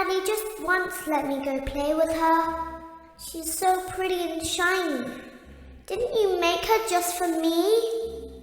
Daddy just once let me go play with her. She's so pretty and shiny. Didn't you make her just for me?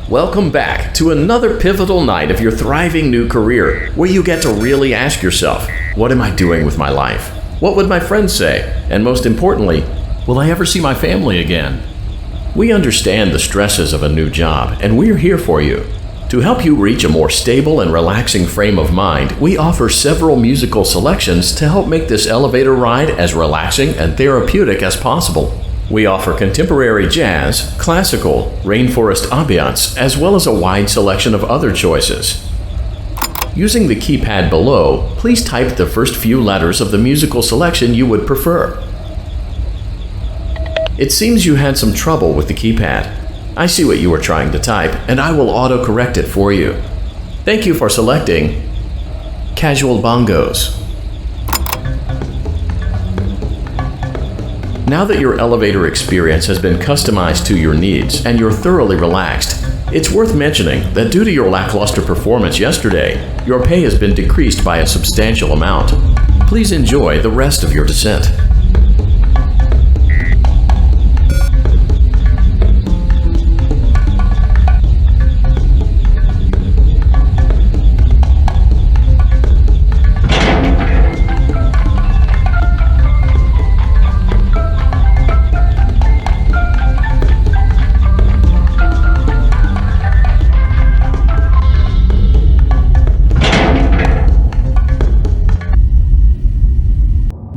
Welcome back to another pivotal night of your thriving new career, where you get to really ask yourself, what am I doing with my life? What would my friends say? And most importantly, will I ever see my family again? We understand the stresses of a new job, and we're here for you. To help you reach a more stable and relaxing frame of mind, we offer several musical selections to help make this elevator ride as relaxing and therapeutic as possible. We offer contemporary jazz, classical, rainforest ambiance, as well as a wide selection of other choices. Using the keypad below, please type the first few letters of the musical selection you would prefer. It seems you had some trouble with the keypad. I see what you were trying to type, and I will auto-correct it for you. Thank you for selecting Casual Bongos. Now that your elevator experience has been customized to your needs and you're thoroughly relaxed, it's worth mentioning that due to your lackluster performance yesterday, your pay has been decreased by a substantial amount. Please enjoy the rest of your descent.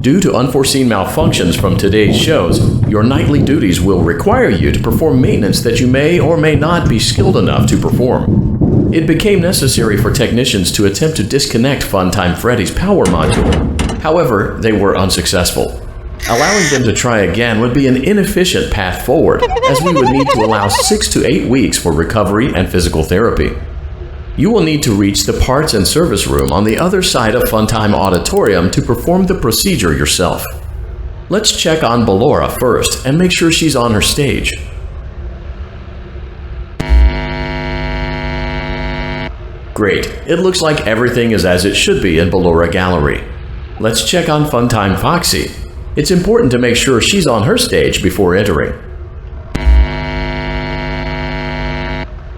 Due to unforeseen malfunctions from today's shows, your nightly duties will require you to perform maintenance that you may or may not be skilled enough to perform. It became necessary for technicians to attempt to disconnect Funtime Freddy's power module. However, they were unsuccessful. Allowing them to try again would be an inefficient path forward, as we would need to allow 6 to 8 weeks for recovery and physical therapy. You will need to reach the parts and service room on the other side of Funtime Auditorium to perform the procedure yourself. Let's check on Ballora first and make sure she's on her stage. Great, it looks like everything is as it should be in Ballora Gallery. Let's check on Funtime Foxy. It's important to make sure she's on her stage before entering.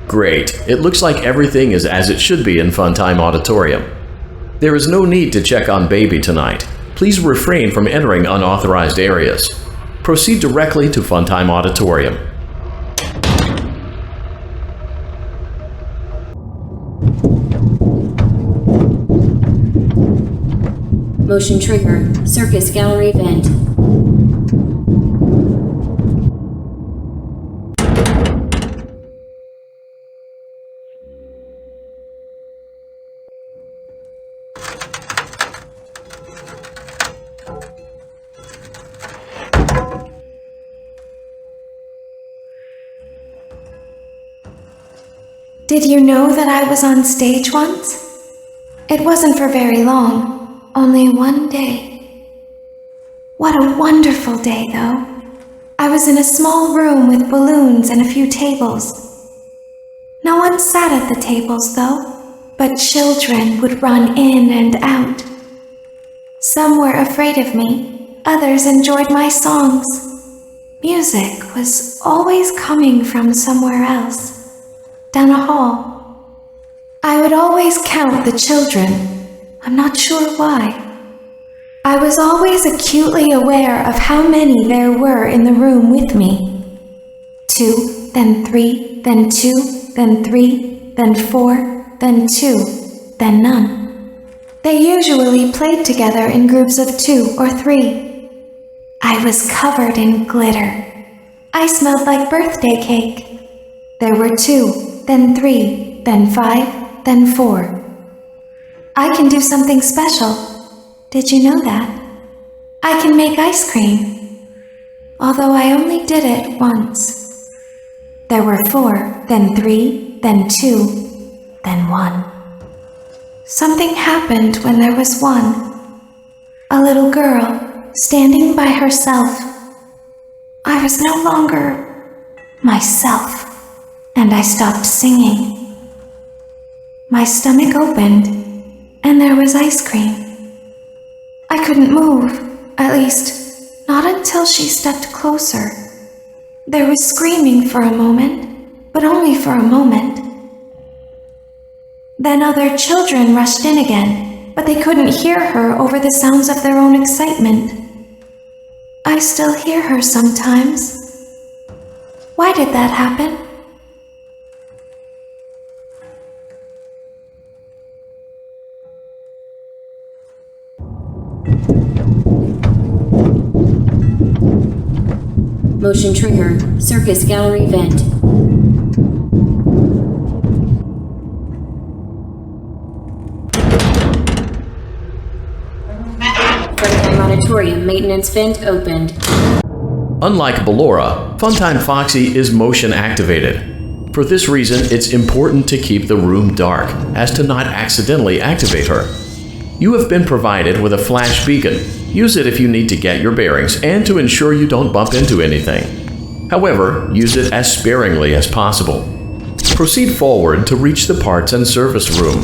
Great, it looks like everything is as it should be in Funtime Auditorium. There is no need to check on Baby tonight. Please refrain from entering unauthorized areas. Proceed directly to Funtime Auditorium. Motion trigger, Circus Gallery vent. Did you know that I was on stage once? It wasn't for very long, only one day. What a wonderful day, though. I was in a small room with balloons and a few tables. No one sat at the tables, though, but children would run in and out. Some were afraid of me, others enjoyed my songs. Music was always coming from somewhere else. Down a hall. I would always count the children. I'm not sure why. I was always acutely aware of how many there were in the room with me. 2, then 3, then 2, then 3, then 4, then 2, then none. They usually played together in groups of 2 or 3. I was covered in glitter. I smelled like birthday cake. There were 2. Then 3, then 5, then 4. I can do something special. Did you know that? I can make ice cream. Although I only did it once. There were 4, then 3, then 2, then 1. Something happened when there was 1. A little girl standing by herself. I was no longer myself and I stopped singing. My stomach opened, and there was ice cream. I couldn't move, at least, not until she stepped closer. There was screaming for a moment, but only for a moment. Then other children rushed in again, but they couldn't hear her over the sounds of their own excitement. I still hear her sometimes. Why did that happen? Motion trigger. Circus gallery vent. Freddy Auditorium maintenance vent opened. Unlike Ballora, Funtime Foxy is motion activated. For this reason, it's important to keep the room dark, as to not accidentally activate her. You have been provided with a flash beacon. Use it if you need to get your bearings and to ensure you don't bump into anything. However, use it as sparingly as possible. Proceed forward to reach the parts and service room.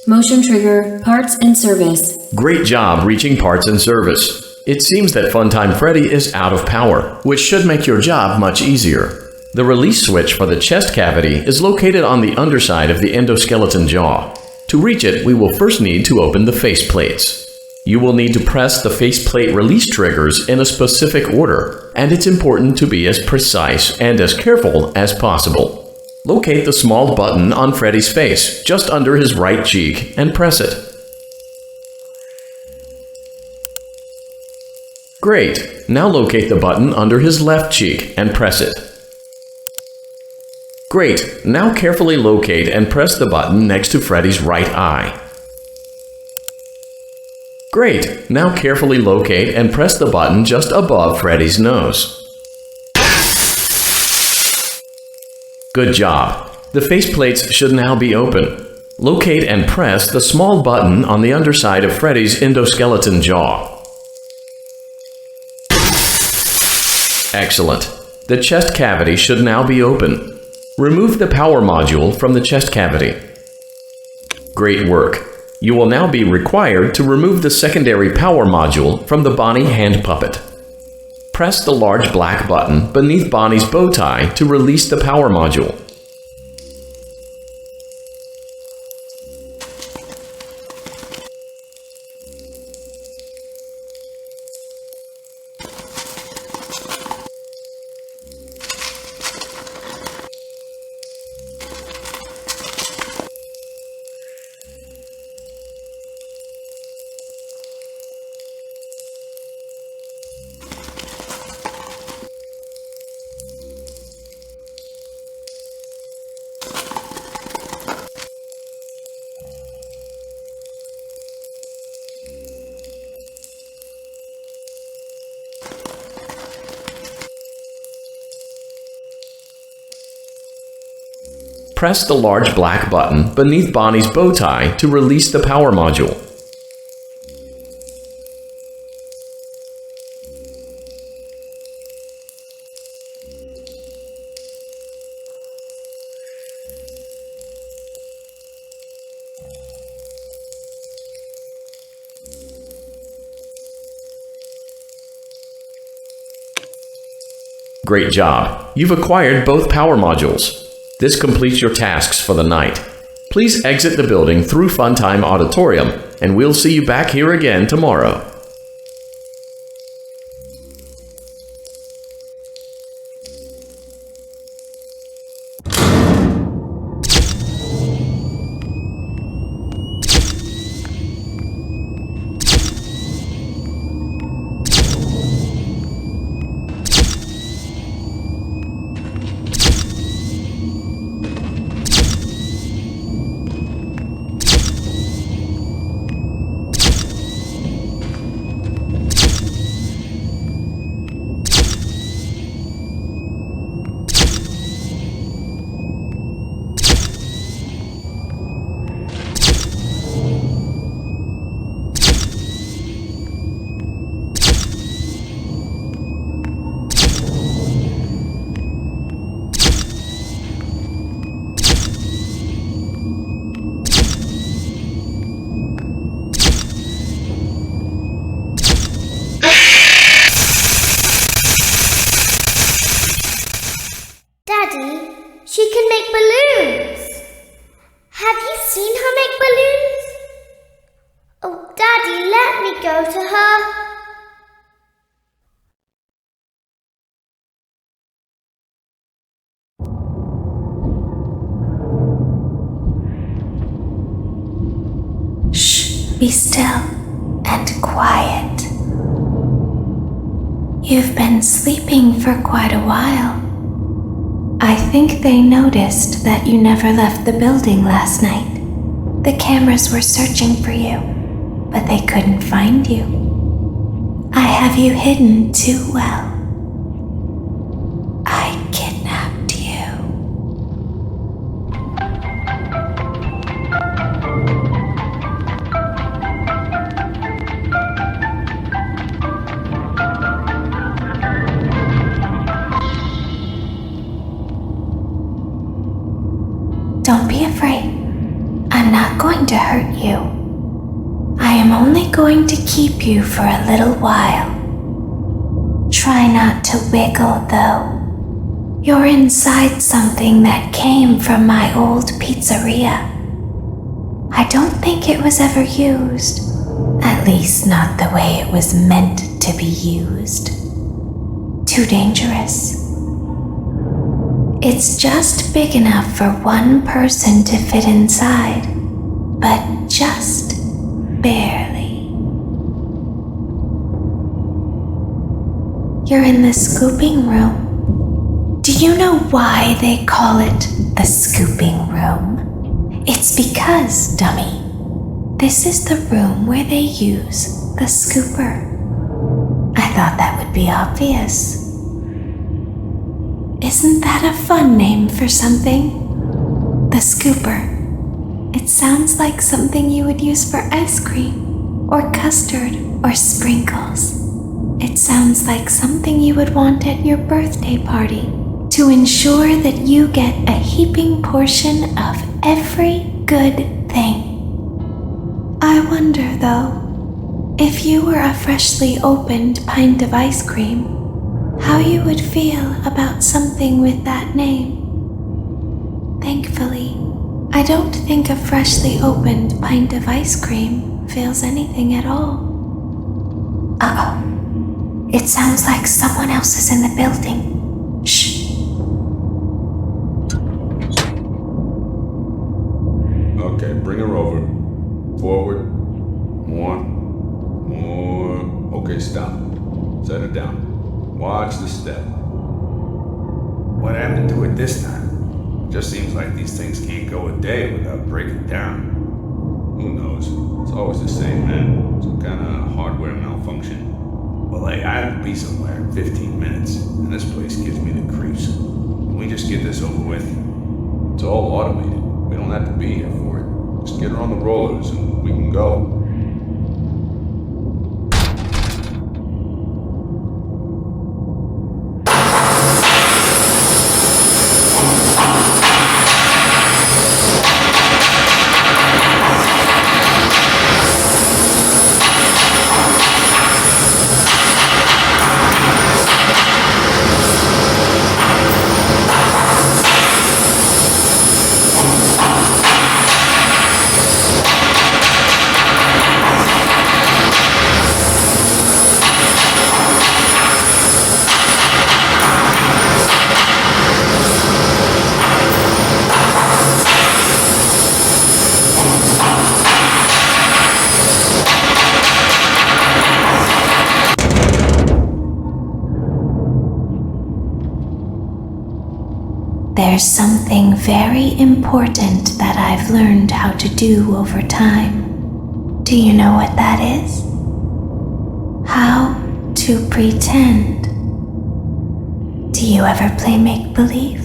Motion trigger, parts and service. Great job reaching parts and service. It seems that Funtime Freddy is out of power, which should make your job much easier. The release switch for the chest cavity is located on the underside of the endoskeleton jaw. To reach it, we will first need to open the faceplates. You will need to press the faceplate release triggers in a specific order, and it's important to be as precise and as careful as possible. Locate the small button on Freddy's face, just under his right cheek, and press it. Great! Now locate the button under his left cheek and press it. Great! Now carefully locate and press the button next to Freddy's right eye. Great! Now carefully locate and press the button just above Freddy's nose. Good job! The faceplates should now be open. Locate and press the small button on the underside of Freddy's endoskeleton jaw. Excellent! The chest cavity should now be open. Remove the power module from the chest cavity. Great work! You will now be required to remove the secondary power module from the Bonnie hand puppet. Press the large black button beneath Bonnie's bow tie to release the power module. Press the large black button beneath Bonnie's bow tie to release the power module. Great job! You've acquired both power modules. This completes your tasks for the night. Please exit the building through Funtime Auditorium, and we'll see you back here again tomorrow. Daddy, she can make balloons. Have you seen her make balloons? Oh, Daddy, let me go to her. Shh, be still and quiet. You've been sleeping for quite a while. I think they noticed that you never left the building last night. The cameras were searching for you, but they couldn't find you. I have you hidden too well. I kidnapped you. Don't be afraid. I'm I'm not going to hurt you. I am only going to keep you for a little while. Try not to wiggle, though. You're inside something that came from my old pizzeria. I don't think it was ever used. At least not the way it was meant to be used. Too dangerous. It's just big enough for one person to fit inside, but just barely. You're in the scooping room. Do you know why they call it the scooping room? It's because, dummy, this is the room where they use the scooper. I thought that would be obvious. Isn't that a fun name for something? The scooper. It sounds like something you would use for ice cream, or custard, or sprinkles. It sounds like something you would want at your birthday party to ensure that you get a heaping portion of every good thing. I wonder, though, if you were a freshly opened pint of ice cream, how you would feel about something with that name. Thankfully, I don't think a freshly opened pint of ice cream feels anything at all. Uh-oh. It sounds like someone else is in the building. Shh. Okay, bring her over. Forward. More. Okay, stop. Set her down. Watch the step. What happened to it this time? Just seems like these things can't go a day without breaking down. Who knows? It's always the same, man. Some kind of hardware malfunction. Well, hey, I have to be somewhere in 15 minutes, and this place gives me the creeps. Can we just get this over with? It's all automated. We don't have to be here for it. Just get her on the rollers and we can go. There's something very important that I've learned how to do over time. Do you know what that is? How to pretend. Do you ever play make-believe?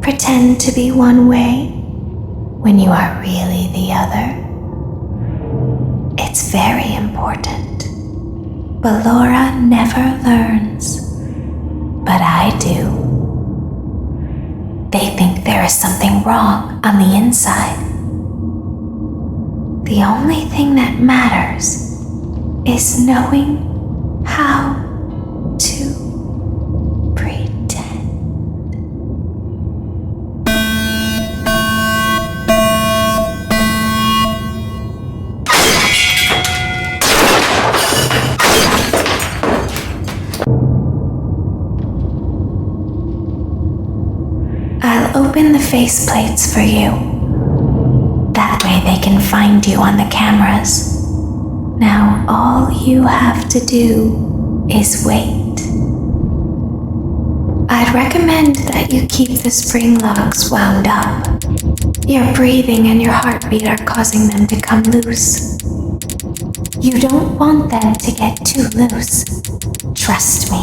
Pretend to be one way when you are really the other? It's very important. But Laura never learns. But I do. They think there is something wrong on the inside. The only thing that matters is knowing how to pretend. I'll open the faceplates for you. That way they can find you on the cameras. Now all you have to do is wait. I'd recommend that you keep the spring locks wound up. Your breathing and your heartbeat are causing them to come loose. You don't want them to get too loose. Trust me.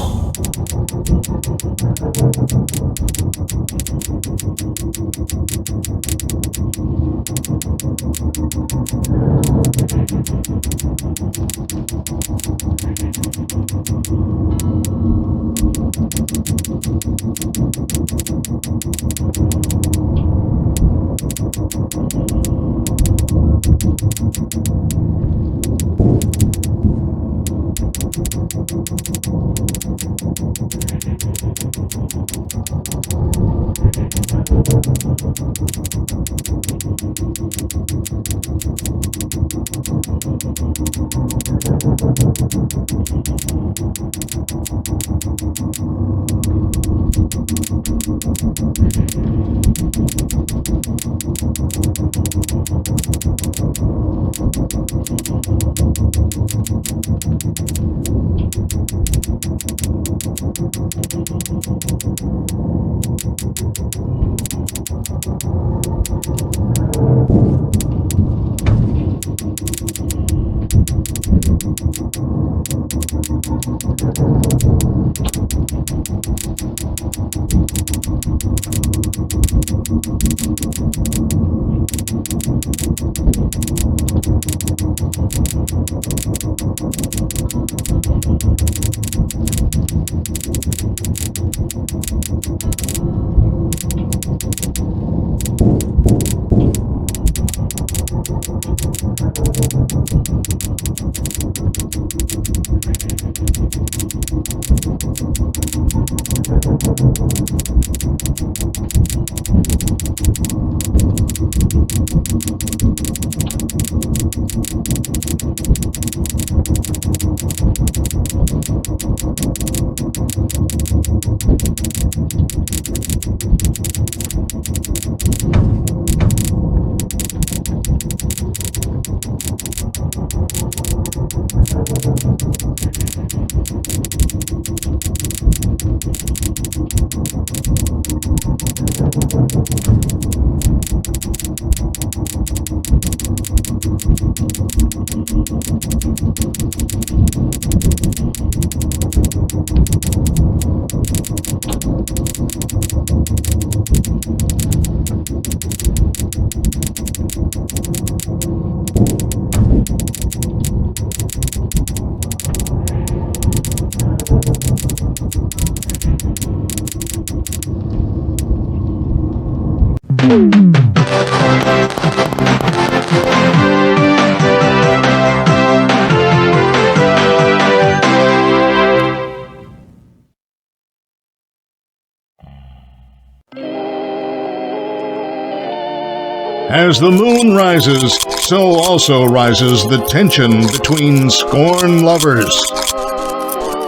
As the moon rises, so also rises the tension between scorn lovers.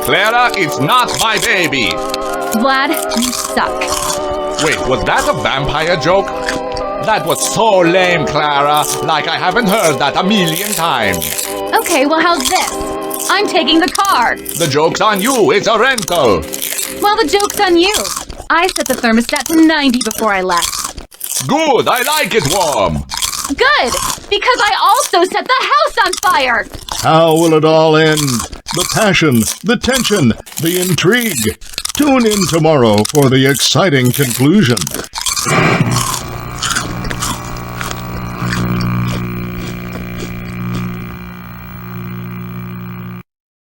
Clara, it's not my baby! Vlad, you suck. Wait, was that a vampire joke? That was so lame, Clara. Like I haven't heard that a million times. Okay, well, how's this? I'm taking the car. The joke's on you. It's a rental. Well, the joke's on you. I set the thermostat to 90 before I left. Good. I like it warm. Good, because I also set the house on fire. How will it all end? The passion, the tension, the intrigue. Tune in tomorrow for the exciting conclusion.